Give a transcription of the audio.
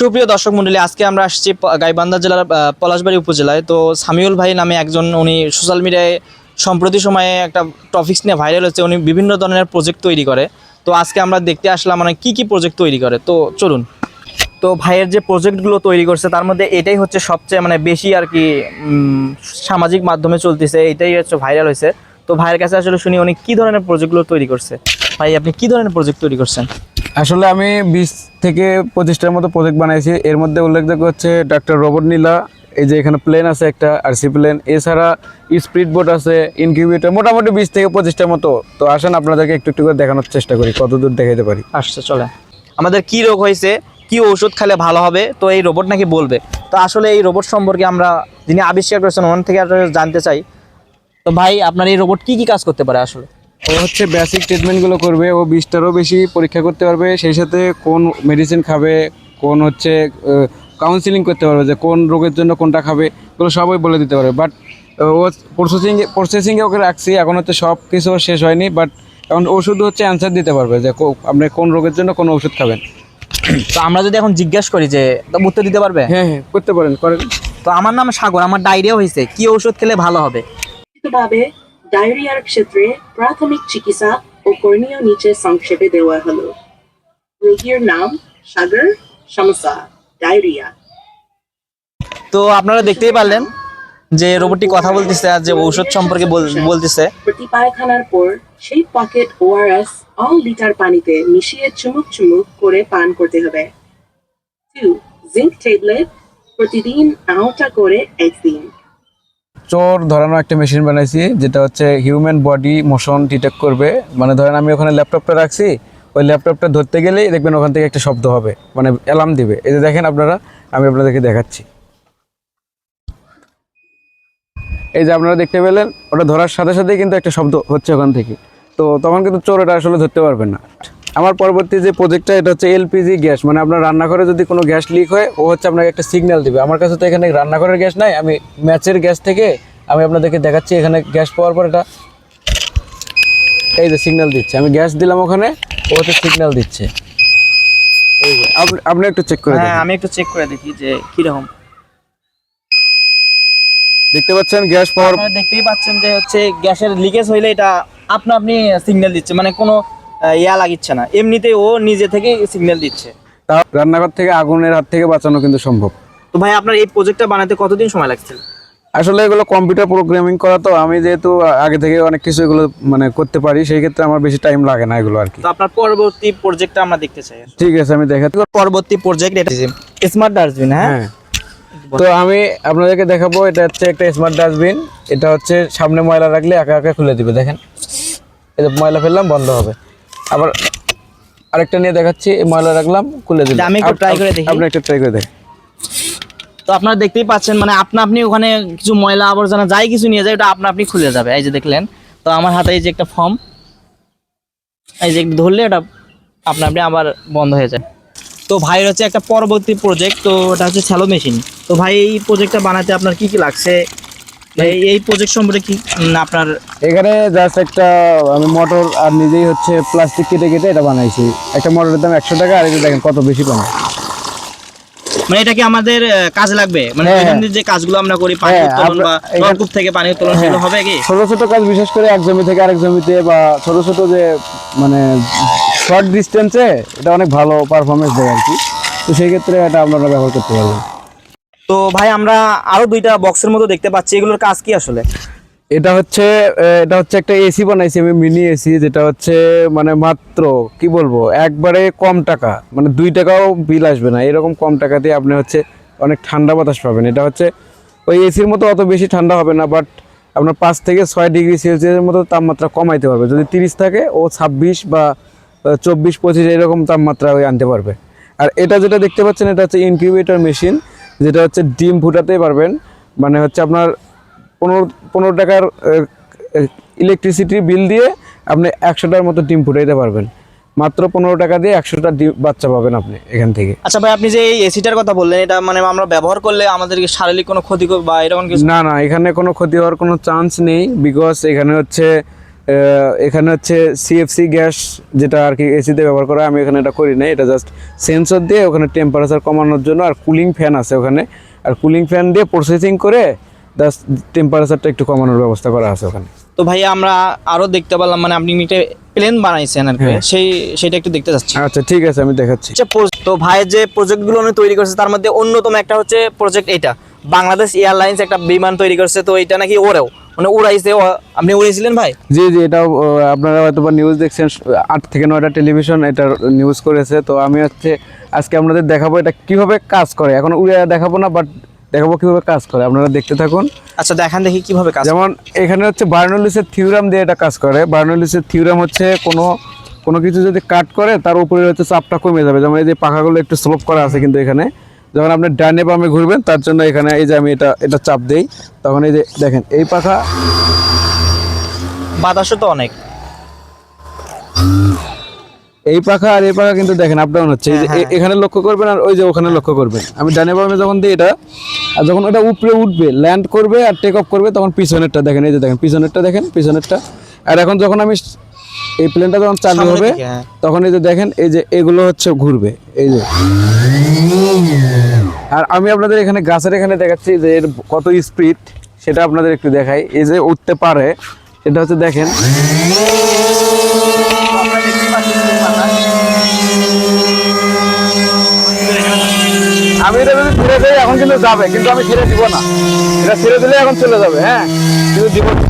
সুপ্রিয় দর্শক মণ্ডলী, আজকে আমরা আসছি গাইবান্ধা জেলার পলাশবাড়ী উপজেলায়। তো সামিউল ভাই নামে একজন, উনি সোশ্যাল মিডিয়ায় সম্প্রতি সময়ে একটা টপিকস নিয়ে ভাইরাল হচ্ছে। উনি বিভিন্ন ধরনের প্রজেক্ট তৈরি করে। তো আজকে আমরা দেখতে আসলাম মানে কী প্রজেক্ট তৈরি করে। তো চলুন। তো ভাইয়ের যে প্রজেক্টগুলো তৈরি করছে তার মধ্যে এটাই হচ্ছে সবচেয়ে মানে বেশি আর কি সামাজিক মাধ্যমে চলতেছে, এটাই হচ্ছে ভাইরাল হয়েছে। তো ভাইয়ের কাছে আসলে শুনি উনি কী ধরনের প্রজেক্টগুলো তৈরি করছে। ভাই আপনি কী ধরনের প্রজেক্ট তৈরি করছেন? আসলে আমি 20 থেকে 25টার মতো প্রজেক্ট বানাইছি। এর মধ্যে উল্লেখযোগ্য হচ্ছে ডাক্তার রোবট নীলা, এই যে এখানে প্লেন আছে একটা আরসি প্লেন, এছাড়া স্পিড বোট আছে, ইনকিউবেটর, মোটামুটি 20 থেকে 25টার মতো। তো আসেন আপনাদেরকে একটু একটু করে দেখানোর চেষ্টা করি কতদূর দেখাইতে পারি। আসছে চলে। আমাদের কি রোগ হয়েছে, কি ওষুধ খেলে ভালো হবে, তো এই রোবট নাকি বলবে। তো আসলে এই রোবট সম্পর্কে আমরা যিনি আবিষ্কার করেছেন ওনার থেকে আসলে জানতে চাই। তো ভাই আপনার এই রোবট কি কাজ করতে পারে আসলে? ও হচ্ছে বেসিক ট্রিটমেন্টগুলো করবে, ও 20টারও বেশি পরীক্ষা করতে পারবে, সেই সাথে কোন মেডিসিন খাবে, কোন হচ্ছে কাউন্সিলিং করতে পারবে যে কোন রোগের জন্য কোনটা খাবে, এগুলো সবই বলে দিতে পারবে। বাট ও প্রসেসিংয়ে ওকে রাখছি, এখন হচ্ছে সব কিছু শেষ হয়নি। বাট এখন ওষুধ হচ্ছে অ্যান্সার দিতে পারবে যে আপনি কোন রোগের জন্য কোন ওষুধ খাবেন। তো আমরা যদি এখন জিজ্ঞেস করি যে উত্তর দিতে পারবে? হ্যাঁ হ্যাঁ, করতে পারেন, করেন। তো আমার নাম সাগর, আমার ডায়রিয়া হয়েছে, কি ওষুধ খেলে ভালো হবে? ভাবে ডায়রিয়ার ক্ষেত্রে প্রাথমিক চিকিৎসা ও করণীয় নিচে সংক্ষেপে দেওয়া হলো। রোগীর নাম সাগর, সমস্যা ডায়রিয়া। তো আপনারা দেখতেই পারলেন যে রোবটটি কথা বলতেছে আর যে ঔষধ সম্পর্কে বলতেছে। প্রতি পায়খানার পর সেই পকেট ওআরএস অল লিটার পানিতে মিশিয়ে চুমুক চুমুক করে পান করতে হবে। 2. জিঙ্ক ট্যাবলেট প্রতিদিন আউটা করে একদিন। চোর ধরানো একটা মেশিন বানাইছি, যেটা হচ্ছে হিউম্যান বডি মোশন ডিটেক্ট করবে। মানে ধরেন আমি ওখানে ল্যাপটপটা রাখছি, ওই ল্যাপটপটা ধরতে গেলেই দেখবেন ওখান থেকে একটা শব্দ হবে, মানে অ্যালার্ম দিবে। এই যে দেখেন আপনারা, আমি আপনাদেরকে দেখাচ্ছি। এই যে আপনারা দেখতে পেলেন, ওটা ধরার সাথে সাথেই কিন্তু একটা শব্দ হচ্ছে ওখান থেকে। তো তখন কিন্তু চোর এটা আসলে ধরতে পারবেন না। আমার পরবর্তী যে প্রজেক্টটা, এটা হচ্ছে এলপিজি গ্যাস। মানে আপনার রান্নাঘরে যদি কোনো গ্যাস লিক হয়, ও হচ্ছে আপনাকে একটা সিগন্যাল দিবে। আমার কাছে তো এখানে রান্নাঘরের গ্যাস নাই, আমি ম্যাচের গ্যাস থেকে আমি আপনাদেরকে দেখাচ্ছি। এখানে গ্যাস পাওয়ার পর এটা এই যে সিগন্যাল দিচ্ছে, আমি গ্যাস দিলাম ওখানে, ও হচ্ছে সিগন্যাল দিচ্ছে। এই যে আপনি একটু চেক করে হ্যাঁ, দেখুন। আমি একটু চেক করে দেখি যে কিরকম। দেখতে পাচ্ছেন গ্যাস পাওয়ার, আপনারা দেখতেই পাচ্ছেন যে হচ্ছে গ্যাসের লিকেজ হইলে এটা আপনি সিগন্যাল দিচ্ছে, মানে কোনো ইয়া লাগিচ্ছে না, এমনিতেই ও নিজে থেকে সিগন্যাল দিচ্ছে। রান্নাঘর থেকে আগুনের হাত থেকে বাঁচানো কিন্তু সম্ভব। তো ভাই আপনার এই প্রজেক্টটা বানাতে কতদিন সময় লাগছে? আসলে এগুলো কম্পিউটার প্রোগ্রামিং করা, তো আমি যেহেতু আগে থেকে অনেক কিছু এগুলো মানে করতে পারি, সেই ক্ষেত্রে আমার বেশি টাইম লাগে না এগুলো আর কি। তো আপনার পরবর্তী প্রজেক্টটা আমরা দেখতে চাই। ঠিক আছে, আমি দেখাতে। পরবর্তী প্রজেক্ট এটা স্মার্ট ডাস্টবিন। হ্যাঁ, তো আমি আপনাদেরকে দেখাবো, এটা হচ্ছে একটা স্মার্ট ডাস্টবিন। এটা হচ্ছে সামনে ময়লা রাখলে একা একা খুলে দিবে। দেখেন, এই যে ময়লা ফেললাম বন্ধ হবে। আবার আরেকটা নিয়ে দেখাচ্ছি, ময়লা রাখলাম খুলে দিলাম। আমি একটু ট্রাই করে দেখি। আপনি একটা ট্রাই করে দেখেন। তো আপনারা দেখতেই পাচ্ছেন মানে আপনি ওখানে কিছু ময়লা আবর্জনা যাই কিছু নিয়ে যায়, ওটা আপনি খুলে যাবে। এই যে দেখলেন, তো আমার হাতে এই যে একটা ফর্ম, এই যে ধরলে এটা আপনি আবার বন্ধ হয়ে যায়। তো ভাইয়ের হচ্ছে একটা পরবর্তী প্রজেক্ট, তো ওটা হচ্ছে স্যালো মেশিন। তো ভাই এই প্রজেক্টটা বানাতে আপনার কি লাগছে? এই প্রজেক্ট সম্পর্কে কি আপনার? এখানে জাস্ট একটা আমি মোটর আর নিজেই হচ্ছে প্লাস্টিক কেটে কেটে এটা বানাইছি। একটা মোটরের দাম 100 টাকা, আর এই যে দেখেন কত বেশি কম। মানে এটা কি আমাদের কাজে লাগবে? মানে দৈনন্দিন যে কাজগুলো আমরা করি, পানি উত্তোলন বা নলকূপ থেকে পানি উত্তোলন, সেগুলো হবে কি? ছোট ছোট কাজ, বিশেষ করে এক জমি থেকে আরেক জমিতে, বা ছোট ছোট যে মানে শর্ট ডিস্টেন্সে এটা অনেক ভালো পারফরমেন্স দেয় আর কি। তো সেই ক্ষেত্রে এটা আপনারা ব্যবহার করতে পারবেন। তো ভাই আমরা আরো দুইটা বক্সের মতো দেখতে পাচ্ছি, এগুলোর কাজ কি আসলে? এটা হচ্ছে একটা এসি বানাইছি আমি, মিনি এসি, যেটা হচ্ছে মানে মাত্র কি বলবো একবারে কম টাকা, মানে 2 টাকাও বিল আসবে না, এরকম কম টাকা দিয়ে আপনি হচ্ছে অনেক ঠান্ডা বাতাস পাবেন। এটা হচ্ছে ওই এসির মতো অত বেশি ঠান্ডা হবে না, বাট আপনার 5 থেকে 6 ডিগ্রি সেলসিয়াসের মতো তাপমাত্রা কমাইতে পারবে। যদি 30 থাকে, ও 26 বা 24-25 এরকম তাপমাত্রা ওই আনতে পারবে। আর এটা যেটা দেখতে পাচ্ছেন, এটা হচ্ছে ইনকিউবেটর মেশিন, যেটা হচ্ছে ডিম ফুটাতে পারবেন। মানে হচ্ছে আপনার 15 টাকার ইলেকট্রিসিটি বিল দিয়ে আপনি 100টার মতো ডিম ফুটাইতে পারবেন। মাত্র 15 টাকা দিয়ে 100টা বাচ্চা পাবেন আপনি এখান থেকে। আচ্ছা ভাই, আপনি যে এই এসিটার কথা বললেন, এটা মানে আমরা ব্যবহার করলে আমাদেরকে শারীরিক কোনো ক্ষতি বা এরকম কিছু? না না, এখানে কোনো ক্ষতি হওয়ার কোনো চান্স নেই, বিকজ এখানে হচ্ছে এখানে হচ্ছে সিএফসি গ্যাস যেটা আর কি এসিতে ব্যবহার করা হয়, আমি এখানে এটা করি নাই, এটা জাস্ট সেন্সর দিয়ে ওখানে টেম্পারেচার কমানোর জন্য, আর কুলিং ফ্যান আছে ওখানে, আর কুলিং ফ্যান দিয়ে প্রসেসিং করে জাস্ট টেম্পারেচারটা একটু কমানোর ব্যবস্থা করা আছে ওখানে। তো ভাই আমরা আরো দেখতে পেলাম মানে আপনি একটা প্লেন বানাইছেন আর কি, সেটা একটু দেখতে যাচ্ছি। আচ্ছা ঠিক আছে, আমি দেখাচ্ছি। তো ভাইয়ের যে প্রজেক্টগুলো উনি তৈরি করছে তার মধ্যে অন্যতম একটা হচ্ছে প্রজেক্ট এটা, বাংলাদেশ এয়ারলাইন্স একটা বিমান তৈরি করছে, তো এটা নাকি ওরেও মানে উড়াইছে, আপনি উড়িয়েছিলেন ভাই? জি জি, এটা আপনারা হয়তো বা নিউজ দেখছেন, 8 থেকে 9টা টেলিভিশন এটা নিউজ করেছে। তো আমি হচ্ছে আজকে আপনাদের দেখাবো এটা কিভাবে কাজ করে। এখন উড়ে দেখাবো না, বাট দেখাবো কিভাবে কাজ করে, আপনারা দেখতে থাকুন। আচ্ছা দেখান দেখি কিভাবে কাজ। যেমন এখানে হচ্ছে বার্নৌলিসের থিওরাম দিয়ে এটা কাজ করে। বার্নৌলিসের থিওরাম হচ্ছে কোনো কিছু যদি কাট করে তার উপরে হচ্ছে চাপটা কমে যাবে। যেমন এই যে পাখাগুলো একটু স্লোপ করা আছে, কিন্তু এখানে যখন আপনি ডানে বামে ঘুরবেন তার জন্য এখানে এই যে আমি এটা চাপ দেই, তখন এই যে দেখেন এই পাখা, বাতাসও তো অনেক, এই পাখা আর এই পাখা কিন্তু দেখেন আপ ডাউন হচ্ছে। এই যে হ্যাঁ। এখানে লক্ষ্য করবেন আর ওই যে ওখানে লক্ষ্য করবেন। আমি ডানে বামে যখন দিই এটা, আর যখন এটা উপরে উঠবে ল্যান্ড করবে আর টেক অফ করবে তখন পিছনেরটা দেখেন, এই যে দেখেন পিছনেরটা, দেখেন পিছনেরটা। আর এখন যখন আমি এই প্লেনটা যখন চালু সামনের হবে দিকে, হ্যাঁ। তখন এই যে দেখেন এই যে এগুলো হচ্ছে ঘুরবে, এই যে। আর আমি আপনাদের এখানে গাছের এখানে দেখাচ্ছি যে এর কত স্পিড, সেটা আপনাদের একটু দেখাই। এই যে উঠতে পারে সেটা হচ্ছে দেখেন, আমি এটা যদি ছেড়ে দিই এখন কিন্তু যাবে, কিন্তু আমি ছেড়ে দিব না, এটা ছেড়ে দিলে এখন চলে যাবে, হ্যাঁ কিন্তু দিব না।